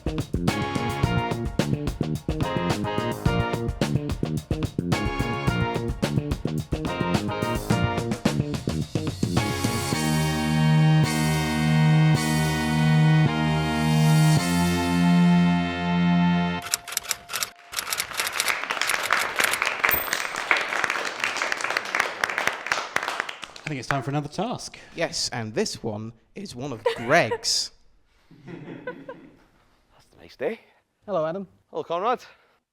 I think it's time for another task. Yes, and this one is one of Greg's. That's a nice day. Hello, Adam. Hello, Conrad.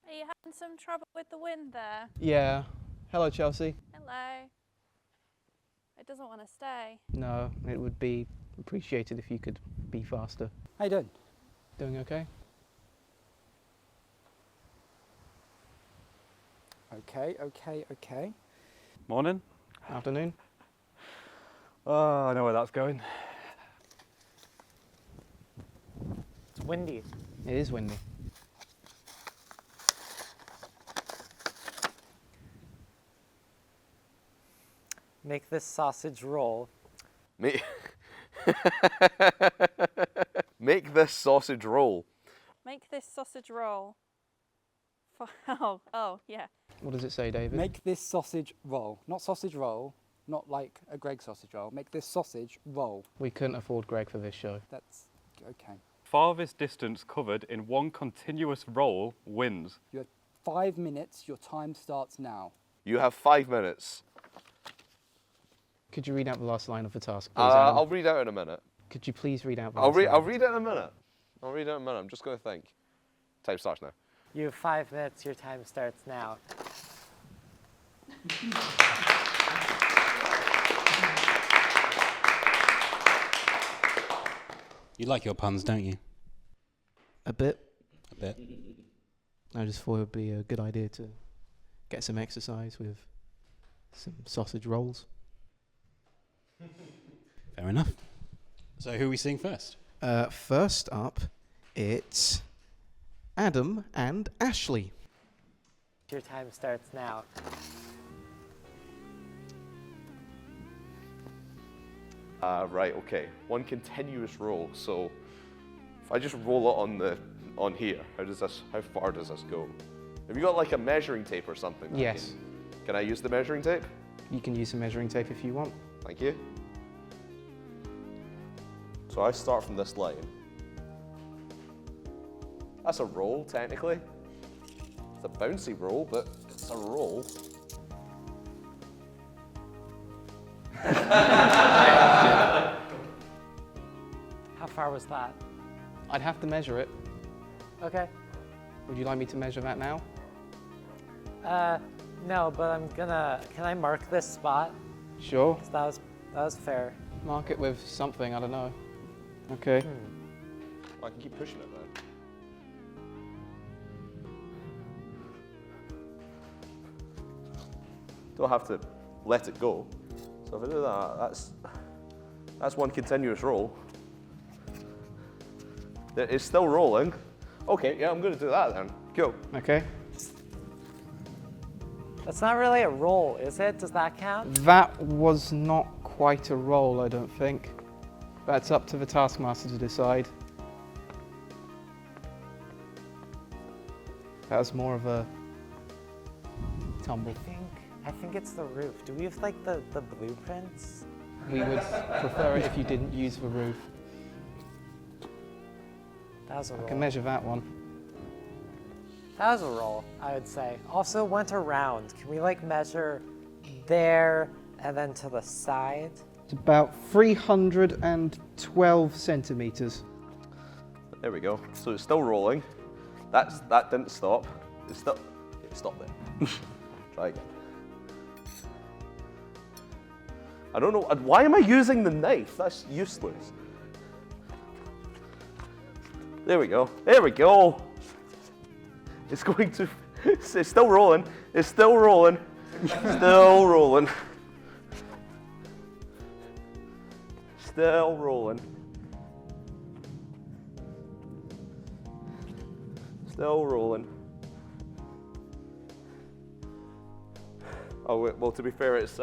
Are you having some trouble with the wind there? Yeah. Hello, Chelsea. Hello. It doesn't want to stay. No, it would be appreciated if you could be faster. How you doing? Doing okay? Okay. Morning. Afternoon. Oh, I know where that's going. It's windy. It is windy. Make this sausage roll. Make this sausage roll. Make this sausage roll. Oh, yeah. What does it say, David? Make this sausage roll. Not sausage roll, not like a Greg sausage roll. Make this sausage roll. We couldn't afford Greg for this show. That's okay. Farthest distance covered in one continuous roll wins. You have 5 minutes. Your time starts now. You have 5 minutes. Could you read out the last line of the task, please, Adam? I'll read out in a minute. Could you please read out the I'll last line? read it in a minute. I'll read it in a minute. I'm just going to think. Time starts now. You have 5 minutes. Your time starts now. You like your puns, don't you? A bit. A bit. I just thought it would be a good idea to get some exercise with some sausage rolls. Fair enough. So who are we seeing first? First up, it's Adam and Ashley. Your time starts now. Right, okay. One continuous roll. So if I just roll it on here, how far does this go? Have you got like a measuring tape or something? Yes. Can I use the measuring tape? You can use some measuring tape if you want. Thank you. So I start from this line. That's a roll, technically. It's a bouncy roll, but it's a roll. How far was that? I'd have to measure it. Okay. Would you like me to measure that now? No, but I'm gonna. Can I mark this spot? Sure. 'Cause that was fair. Mark it with something, I don't know. Okay. I can keep pushing it then. Don't have to let it go. So if I do that, that's one continuous roll. It's still rolling. Okay, yeah, I'm going to do that then. Cool. Okay. That's not really a roll, is it? Does that count? That was not quite a roll, I don't think. That's up to the Taskmaster to decide. That was more of a tumble. I think it's the roof. Do we have like the blueprints? We would prefer it if you didn't use the roof. That was a roll. I can measure that one. That was a roll, I would say. Also went around. Can we like measure there and then to the side? It's about 312 centimeters. There we go. So it's still rolling. That didn't stop. It stopped there. Try again. I don't know. Why am I using the knife? That's useless. There we go. There we go. It's going to. It's still rolling. It's still rolling. Still rolling. Still rolling. Still rolling. Oh, well, to be fair, it's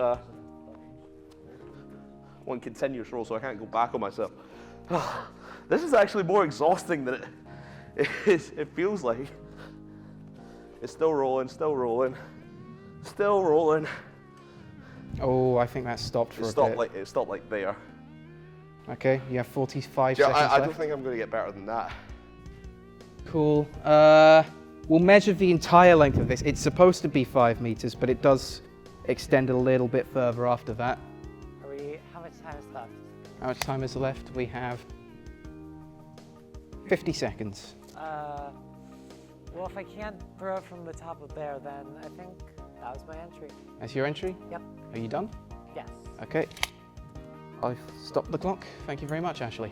one continuous roll, so I can't go back on myself. This is actually more exhausting than it feels like it's still rolling, still rolling, still rolling. Oh, I think that stopped for a bit. It stopped like there. Okay, you have 45 Yeah, seconds I left. don't think I'm going to get better than that. Cool. We'll measure the entire length of this. It's supposed to be 5 meters, but it does extend a little bit further after that. How much time is left? How much time is left? We have 50 seconds. Well, if I can't throw it from the top of there, then I think that was my entry. That's your entry? Yep. Are you done? Yes. Okay. I've stopped the clock. Thank you very much, Ashley.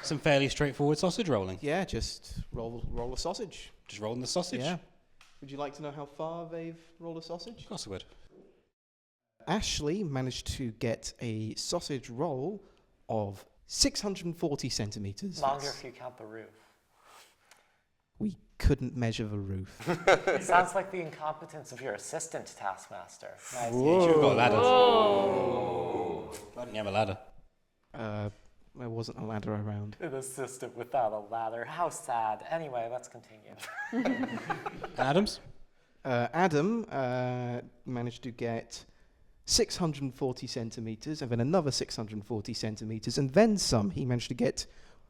Some fairly straightforward sausage rolling. Yeah, just roll a sausage. Just rolling the sausage. Yeah. Would you like to know how far they've rolled a sausage? Of course I would. Ashley managed to get a sausage roll of 640 centimeters. Longer if you count the roof. We couldn't measure the roof. Sounds like the incompetence of your assistant, Taskmaster. Nice. You should have got a ladder. Why didn't you have a ladder? There wasn't a ladder around. An assistant without a ladder. How sad. Anyway, let's continue. Adams? Adam managed to get 640 centimeters, and then another 640 centimeters, and then some. He managed to get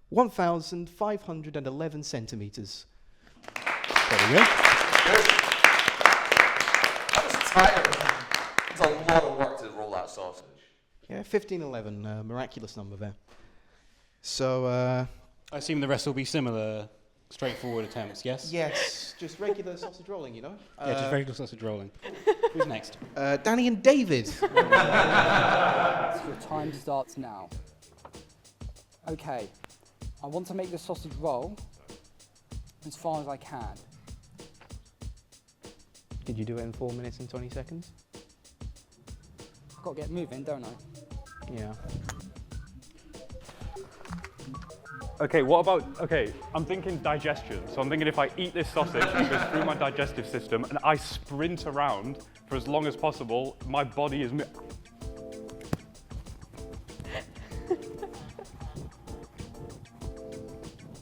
1,511 centimeters. Very good. That was tiring. It's a lot of work to roll that sausage. Yeah, 1511, miraculous number there. So, I assume the rest will be similar, straightforward attempts, yes? yes, just regular sausage rolling, you know? Yeah, just regular sausage rolling. Who's next? Danny and David. So your time starts now. Okay, I want to make the sausage roll as far as I can. Did you do it in 4 minutes and 20 seconds? I've got to get moving, don't I? Yeah. Okay, I'm thinking digestion. So I'm thinking if I eat this sausage, it goes through my digestive system and I sprint around for as long as possible, my body is...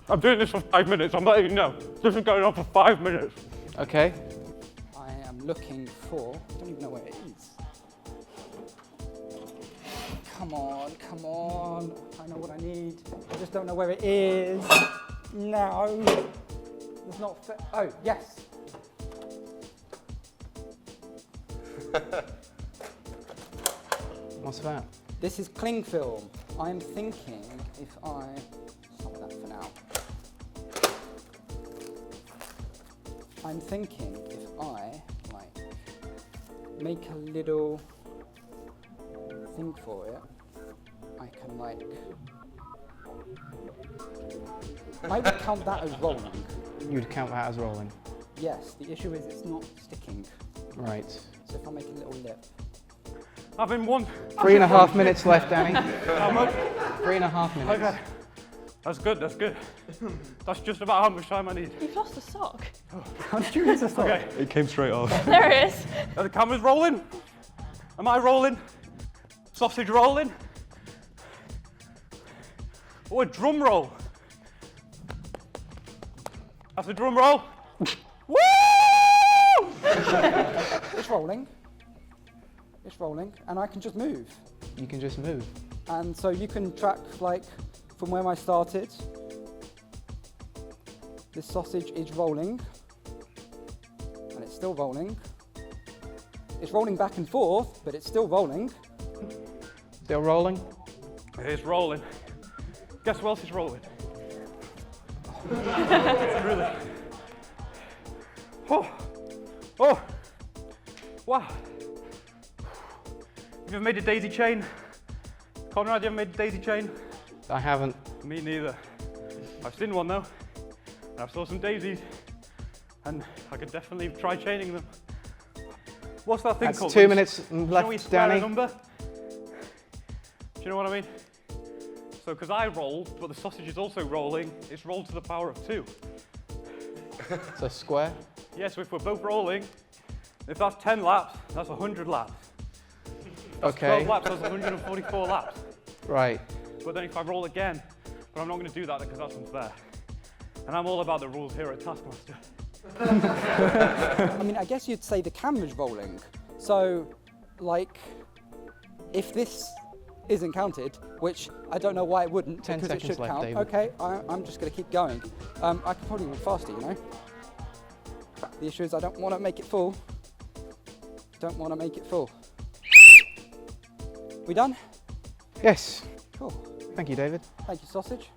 I'm doing this for 5 minutes, I'm letting you know. This is going on for 5 minutes. Okay. I am looking for, I don't even know where it is. Come on, come on. I know what I need. I just don't know where it is. No. It's not oh, yes. What's that? This is cling film. I'm thinking if I, stop that for now. I'm thinking if I, make a little thing for it, I can I would count that as rolling. You'd count that as rolling. Yes, the issue is it's not sticking. Right. So if I make a little lip. I've been one... 3.5 minutes left, Danny. How much? 3.5 minutes. Okay. That's good, that's good. That's just about how much time I need. You've lost a sock. How did you use this? Okay. It came straight off. There it is. Are the cameras rolling? Am I rolling? Sausage rolling? Oh, a drum roll. That's a drum roll. Woo! It's rolling. It's rolling, and I can just move. You can just move. And so you can track, from where I started. This sausage is rolling, and it's still rolling. It's rolling back and forth, but it's still rolling. Still rolling? It is rolling. Guess who else is rolling? Really? Oh! Wow. Have you ever made a daisy chain? Conrad, you ever made a daisy chain? I haven't. Me neither. I've seen one though. And I saw some daisies. And I could definitely try chaining them. What's that thing That's called? 2 minutes You know we left, square a Danny. number? Do you know what I mean? So, because I rolled, but the sausage is also rolling, it's rolled to the power of 2. So square? Yes, so if we're both rolling, if that's 10 laps, that's 100 laps. That's Okay. 12 laps, that's 144 laps. Right. But then if I roll again, but I'm not going to do that because that's unfair. And I'm all about the rules here at Taskmaster. I mean, I guess you'd say the camera's rolling. So, like, if this isn't counted, which I don't know why it wouldn't, 10 because it seconds should left, count. David. Okay, I'm just going to keep going. I could probably move faster, you know? The issue is I don't want to make it full. Don't want to make it full. We done? Yes. Cool. Thank you, David. Thank you, sausage.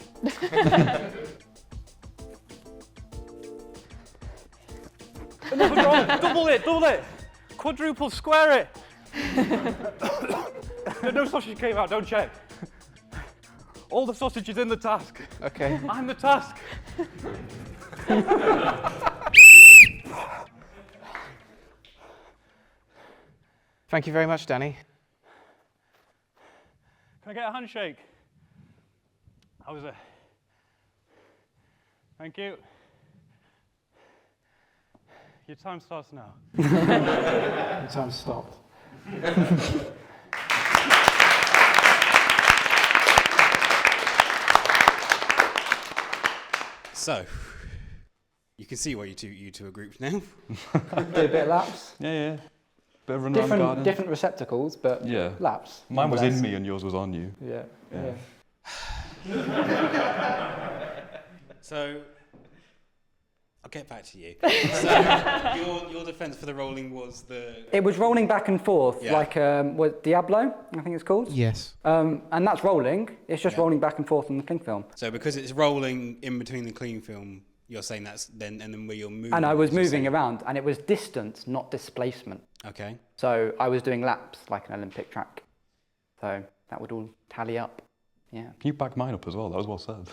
Another roll, double it, quadruple, square it. No sausage came out, don't check. All the sausage is in the task. Okay. I'm the task. Thank you very much, Danny. Can I get a handshake? How was it? Thank you. Your time starts now. The time stopped. So, you can see why you two are grouped now. Do a bit of laps. Yeah. Bit of run around the garden. Different receptacles, but Yeah. laps. Mine was in nonetheless. me and yours was on you. Yeah. So, I'll get back to you. So, your defence for the rolling was the... It was rolling back and forth, Yeah. like what Diablo, I think it's called. Yes. And that's rolling. It's just Yeah. rolling back and forth on the cling film. So because it's rolling in between the clean film, you're saying that's then, and then where you're moving... And I was you're moving saying- around, and it was distance, not displacement. Okay. So I was doing laps like an Olympic track. So that would all tally up. Yeah. Can you back mine up as well? That was well said.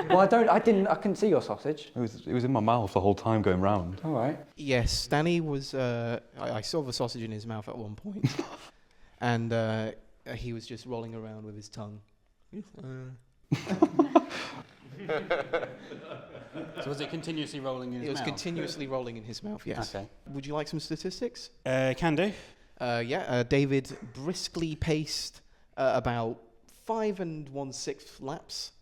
Well, I couldn't see your sausage. It was in my mouth the whole time going round. All right. Yes, Danny was. I saw the sausage in his mouth at one point, and he was just rolling around with his tongue. So was it continuously rolling in his It was mouth? continuously rolling in his mouth. Yes. Okay. Would you like some statistics? Can do. David briskly paced about 5 1/6 laps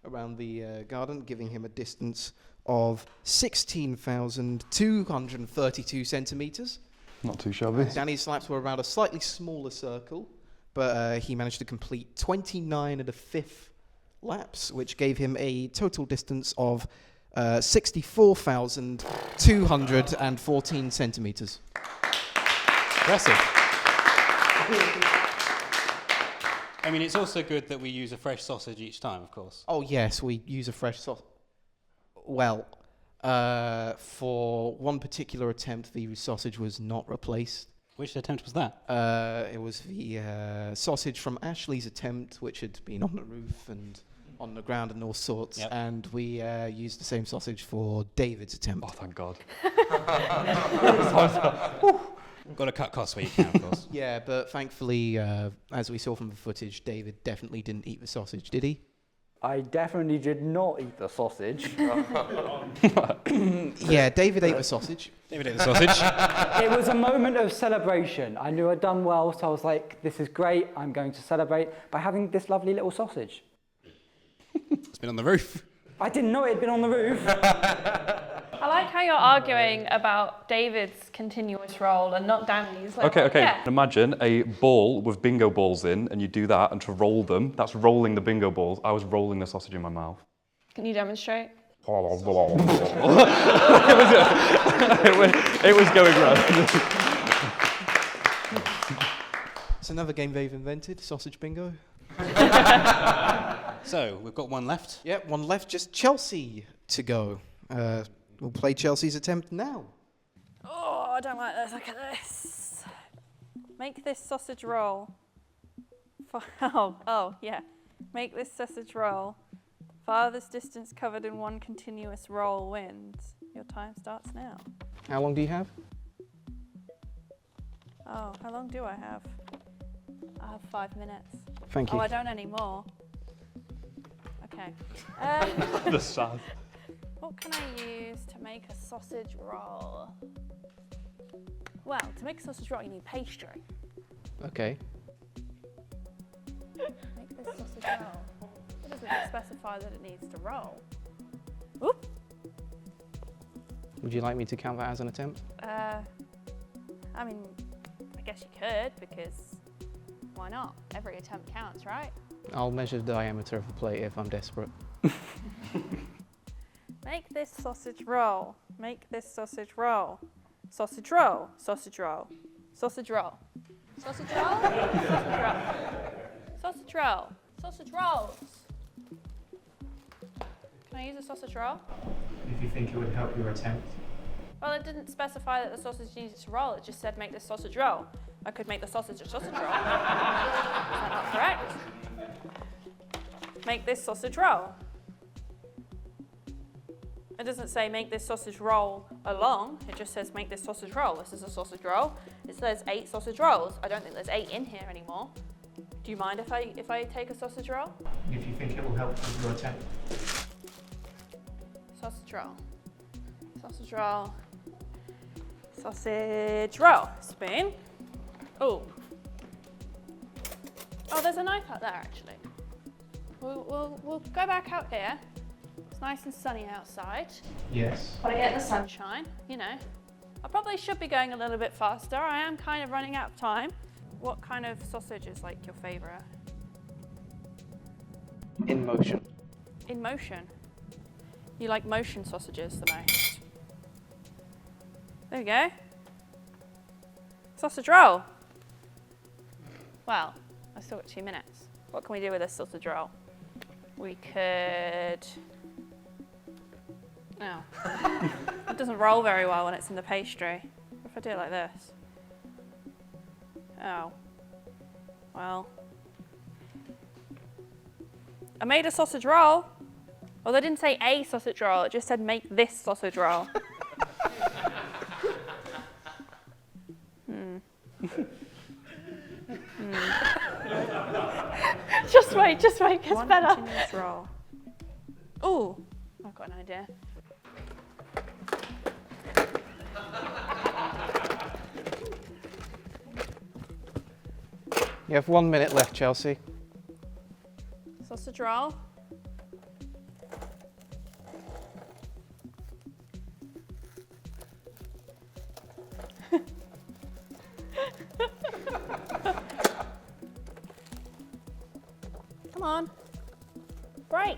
around the garden, giving him a distance of 16,232 centimetres. Not too shabby. Danny's laps were around a slightly smaller circle, but he managed to complete 29 1/5 laps, which gave him a total distance of 64,214 centimetres. Impressive. I mean, it's also good that we use a fresh sausage each time, of course. Oh yes, we use a fresh sauce. Well, for one particular attempt, the sausage was not replaced. Which attempt was that? It was the sausage from Ashley's attempt, which had been on the roof and on the ground and all sorts, Yep. and we used the same sausage for David's attempt. Oh, thank God. Got to cut costs where you can, of course. Yeah, but thankfully, as we saw from the footage, David definitely didn't eat the sausage, did he? I definitely did not eat the sausage. Yeah, David ate the sausage. David ate the sausage. It was a moment of celebration. I knew I'd done well, so I was like, this is great. I'm going to celebrate by having this lovely little sausage. It's been on the roof. I didn't know it had been on the roof. I like how you're arguing about David's continuous roll and not Danny's. Like, Okay. Yeah. Imagine a ball with bingo balls in, and you do that, and to roll them, that's rolling the bingo balls. I was rolling the sausage in my mouth. Can you demonstrate? it was going round. It's another game they've invented, sausage bingo. So, we've got one left. Yep, one left, just Chelsea to go. We'll play Chelsea's attempt now. Oh, I don't like this. Look at this. Make this sausage roll. Yeah. Make this sausage roll. Farthest distance covered in one continuous roll wins. Your time starts now. How long do you have? Oh, how long do I have? I have 5 minutes. Thank you. Oh, I don't anymore. Okay. The sad. What can I use to make a sausage roll? Well, to make a sausage roll, you need pastry. Okay. Well, it doesn't specify that it needs to roll. Oop. Would you like me to count that as an attempt? I mean, I guess you could, because why not? Every attempt counts, right? I'll measure the diameter of the plate if I'm desperate. Make this sausage roll. Make this sausage roll. Sausage roll. Sausage roll. Sausage roll. Sausage roll. Sausage roll. Sausage roll. Sausage rolls. Can I use a sausage roll? If you think it would help your attempt. Well, it didn't specify that the sausage needed to roll. It just said make this sausage roll. I could make the sausage a sausage roll. Is that not correct? Make this sausage roll. It doesn't say make this sausage roll along. It just says make this sausage roll. This is a sausage roll. It says 8 sausage rolls. I don't think there's 8 in here anymore. Do you mind if I take a sausage roll? If you think it will help with your attempt. Sausage roll. Sausage roll. Sausage roll. Spoon. Oh. Oh, there's a knife out there actually. We'll go back out here. It's nice and sunny outside. Yes. But I get the sunshine, you know. I probably should be going a little bit faster. I am kind of running out of time. What kind of sausage is like your favorite? In motion. In motion. You like motion sausages the most. There we go. Sausage roll. Well, I've still got 2 minutes. What can we do with this sausage roll? We could... Oh. It doesn't roll very well when it's in the pastry. What if I do it like this? Oh. Well. I made a sausage roll. Well, they didn't say a sausage roll, it just said make this sausage roll. Just wait, gets better. Continuous roll. Ooh, I've got an idea. You have 1 minute left, Chelsea. Sausage roll. Come on. Break.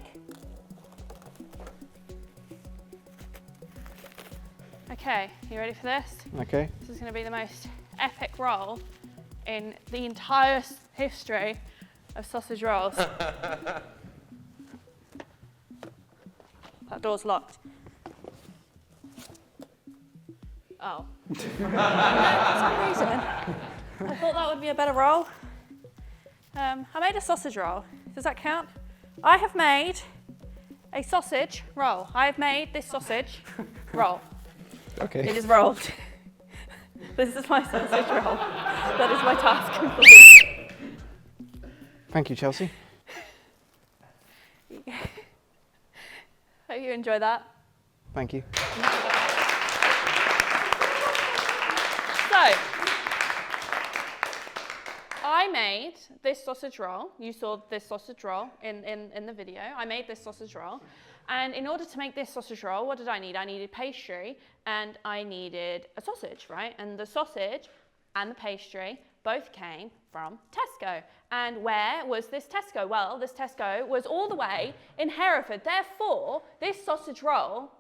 Okay, you ready for this? Okay. This is going to be the most epic roll in the entire history of sausage rolls. That door's locked. Oh. For some reason, I thought that would be a better roll. I made a sausage roll. Does that count? I have made a sausage roll. I have made this sausage roll. Okay. It is rolled. This is my sausage roll. That is my task complete. Thank you, Chelsea. Hope you enjoy that. Thank you. So, I made this sausage roll. You saw this sausage roll in the video. I made this sausage roll. And in order to make this sausage roll, what did I need? I needed pastry and I needed a sausage, right? And the sausage and the pastry both came from Tesco. And where was this Tesco? Well, this Tesco was all the way in Hereford. Therefore, this sausage roll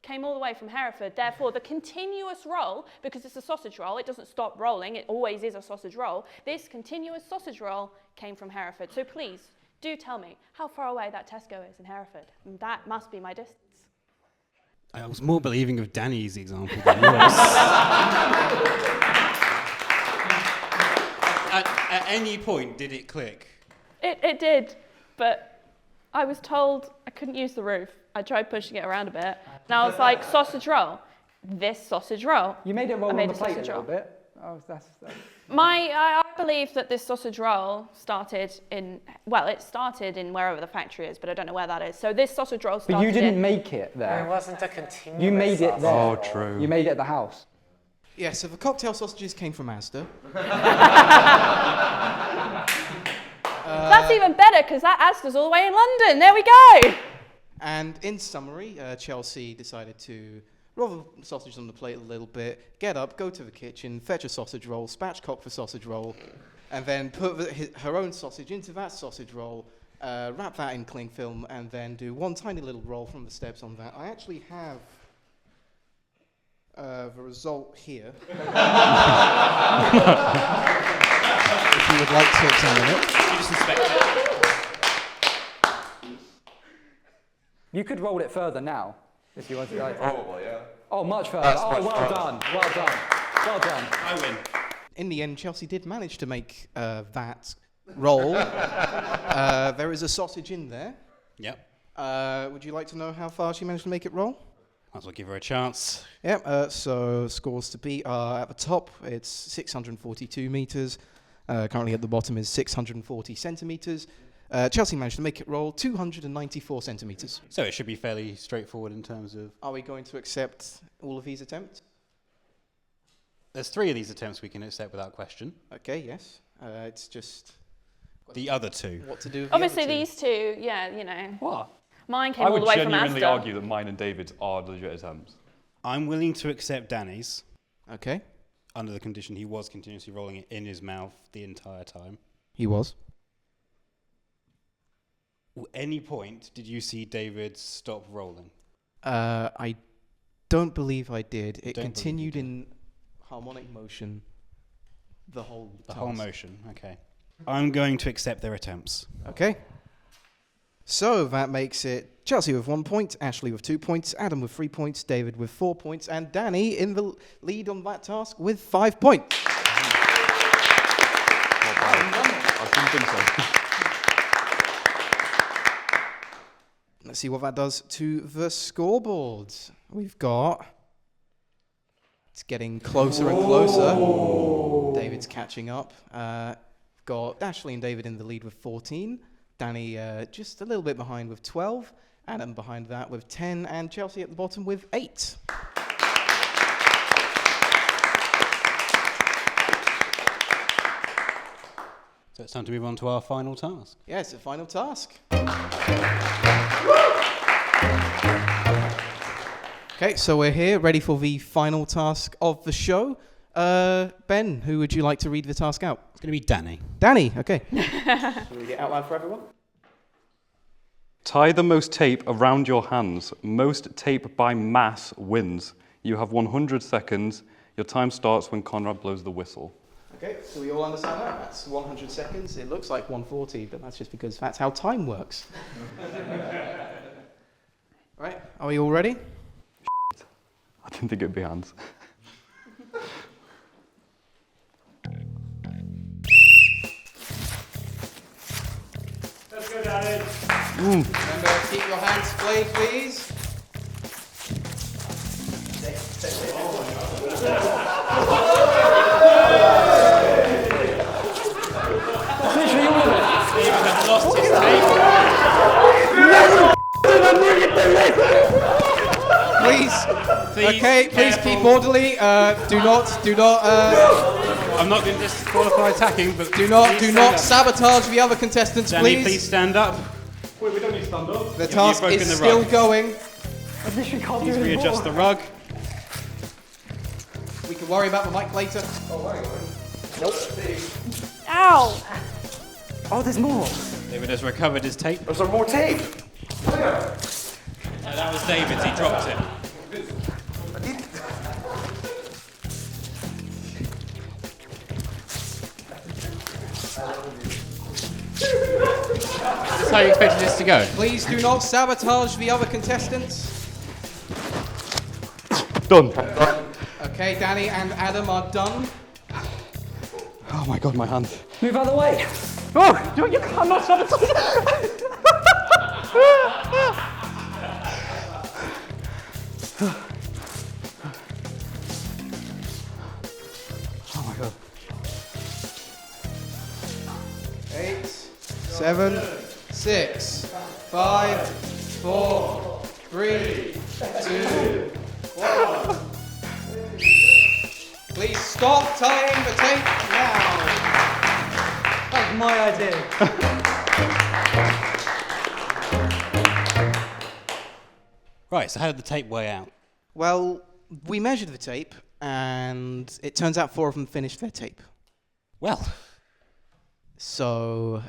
came all the way from Hereford. Therefore, the continuous roll, because it's a sausage roll, it doesn't stop rolling, it always is a sausage roll. This continuous sausage roll came from Hereford. So please, do tell me how far away that Tesco is in Hereford. That must be my distance. I was more believing of Danny's example than yours. At any point, did it click? It did, but I was told I couldn't use the roof. I tried pushing it around a bit, and I was like, sausage roll. This sausage roll. You made it roll I on made the a plate a sausage little roll. bit. Oh, that's I believe that this sausage roll started in, well, it started in wherever the factory is, but I don't know where that is. So this sausage roll started But you didn't in, make it there. It wasn't a continuous You made it there. Oh, true. You made it at the house. Yeah, so the cocktail sausages came from Asda. That's even better because that Asda's all the way in London. There we go. And in summary, Chelsea decided to roll the sausage on the plate a little bit, get up, go to the kitchen, fetch a sausage roll, spatchcock the sausage roll, and then put her own sausage into that sausage roll, wrap that in cling film, and then do one tiny little roll from the steps on that. I actually have the result here. If you would like to examine it. You just inspect it. You could roll it further now, if you wanted to. Probably, yeah. Oh, much further. Well done. Well done. Well done. I win. In the end, Chelsea did manage to make that roll. There is a sausage in there. Yep. Would you like to know how far she managed to make it roll? Might as well give her a chance. Yep, so scores to beat are at the top, it's 642 metres. Currently at the bottom is 640 centimetres. Chelsea managed to make it roll 294 centimetres. So it should be fairly straightforward in terms of... Are we going to accept all of these attempts? There's 3 of these attempts we can accept without question. Okay, yes. It's just... The other 2. What to do with Obviously, the other these two, yeah, you know. What? Mine came I all would the way from genuinely Asda. argue that mine and David's are legit attempts. I'm willing to accept Danny's, two? Okay, under the condition he was continuously rolling it in his mouth the entire time. he was. At any point did you see David stop rolling? I don't believe I did. It Don't continued believe you in harmonic motion the whole The whole task. motion, okay. I'm going to accept their attempts. Okay. So that makes it Chelsea with 1 point, Ashley with 2 points, Adam with 3 points, David with 4 points, and Danny in the lead on that task with 5 points. I didn't think so. Let's see what that does to the scoreboard. We've got... It's getting closer and closer. David's catching up. We've got Ashley and David in the lead with 14. Danny just a little bit behind with 12. Adam behind that with 10. And Chelsea at the bottom with 8. So it's time to move on to our final task. Yes, the final task. Okay, so we're here, ready for the final task of the show. Ben, who would you like to read the task out? It's going to be Danny. Danny, okay. Shall we get out loud for everyone? Tie the most tape around your hands. Most tape by mass wins. You have 100 seconds. Your time starts when Conrad blows the whistle. Okay, so we all understand that. That's 100 seconds. It looks like 140, but that's just because that's how time works. Right, are we all ready? I didn't think it'd be hands. Let's go, Danny. Remember to keep your hands splayed, please. David lost his tape. Please. Okay, please careful. keep orderly. Do not. I'm not going to disqualify attacking, but Do not sabotage the other contestants, Danny, please stand up. Wait, we don't need to stand up. The You've task broken is the still rug. going. I literally can't Please do it readjust the rug. We can worry about the mic later. Ow! Oh, there's more. David has recovered his tape. Is there more tape? That was David's, he dropped it. Is this how you expected this to go? Please do not sabotage the other contestants. Done. Okay, Danny and Adam are done. Oh my god, my hand. Move out of the way. Oh, you cannot sabotage. Oh my god. 8, 7, 6, 5, 4, 3, 2, 1. Please stop tying the tape now. Thank my idea. Right, so how did the tape weigh out? Well, we measured the tape, and it turns out 4 of them finished their tape. Well, So,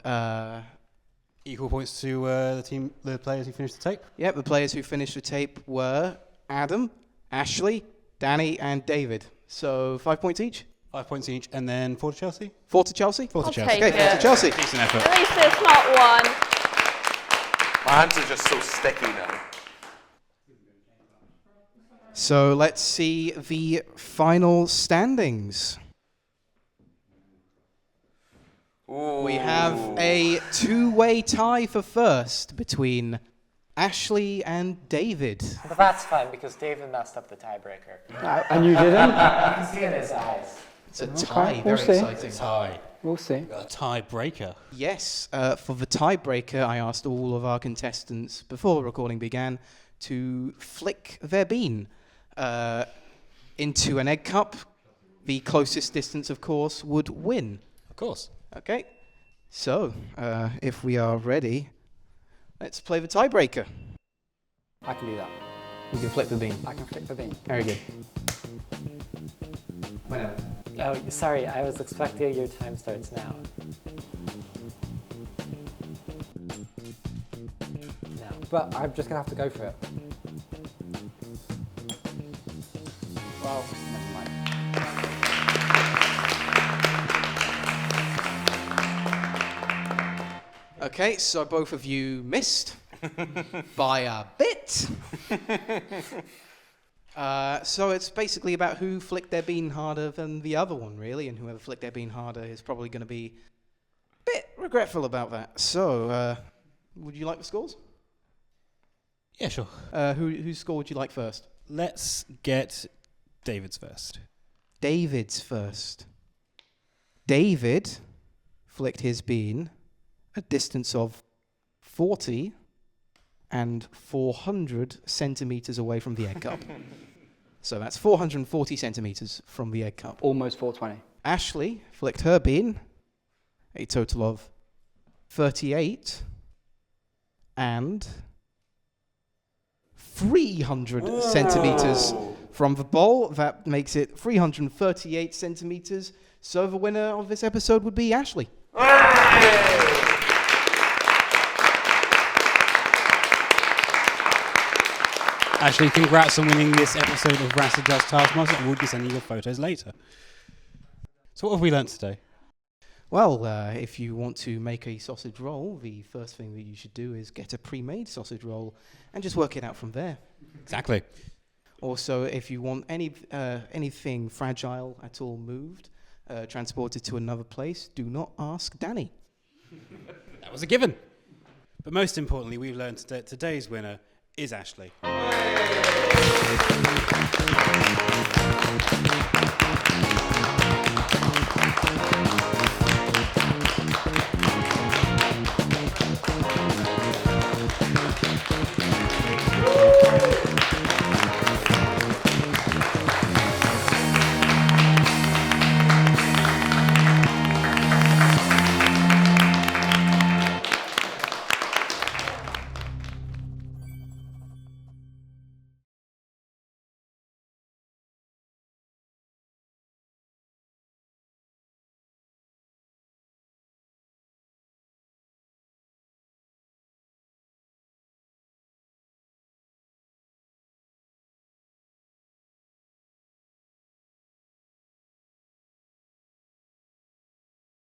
equal points to the players who finished the tape. yep, the players who finished the tape were Adam, Ashley, Danny, and David. So 5 points each. 5 points each, and then 4 to Chelsea? 4 to Chelsea? 4 to I'll Chelsea. take Okay, 4 to it. Chelsea. Decent effort. At least it's not one. My hands are just so sticky now. So let's see the final standings. We have a 2-way tie for first between Ashley and David. But that's fine because David messed up the tiebreaker. And you didn't? I can see in his eyes. It's a tie, we'll very see. exciting. Tie. We'll see. Got a tie-breaker. Yes, for the tiebreaker, I asked all of our contestants before the recording began to flick their bean into an egg cup. The closest distance, of course, would win. Of course. Okay, so if we are ready, let's play the tiebreaker. I can do that. You can flick the bean. I can flick the bean. Very good. Oh, sorry, I was expecting your time starts now. No. But I'm just going to have to go for it. Well, never mind. Okay, so both of you missed by a bit. So it's basically about who flicked their bean harder than the other one, really, and whoever flicked their bean harder is probably going to be a bit regretful about that. So, would you like the scores? Yeah, sure. Whose score would you like first? Let's get David's first. David's first. David flicked his bean a distance of 40 and 400 centimeters away from the egg cup. So that's 440 centimeters from the egg cup. Almost 420. Ashley flicked her bean a total of 38 and 300 centimeters from the bowl. That makes it 338 centimeters. So the winner of this episode would be Ashley. Ashley, congrats on winning this episode of RASA Taskmaster, and we'll be sending you your photos later. So what have we learnt today? Well, if you want to make a sausage roll, the first thing that you should do is get a pre-made sausage roll and just work it out from there. Exactly. Also, if you want anything fragile at all moved, transported to another place, do not ask Danny. That was a given. But most importantly, we've learned that today's winner is Ashley.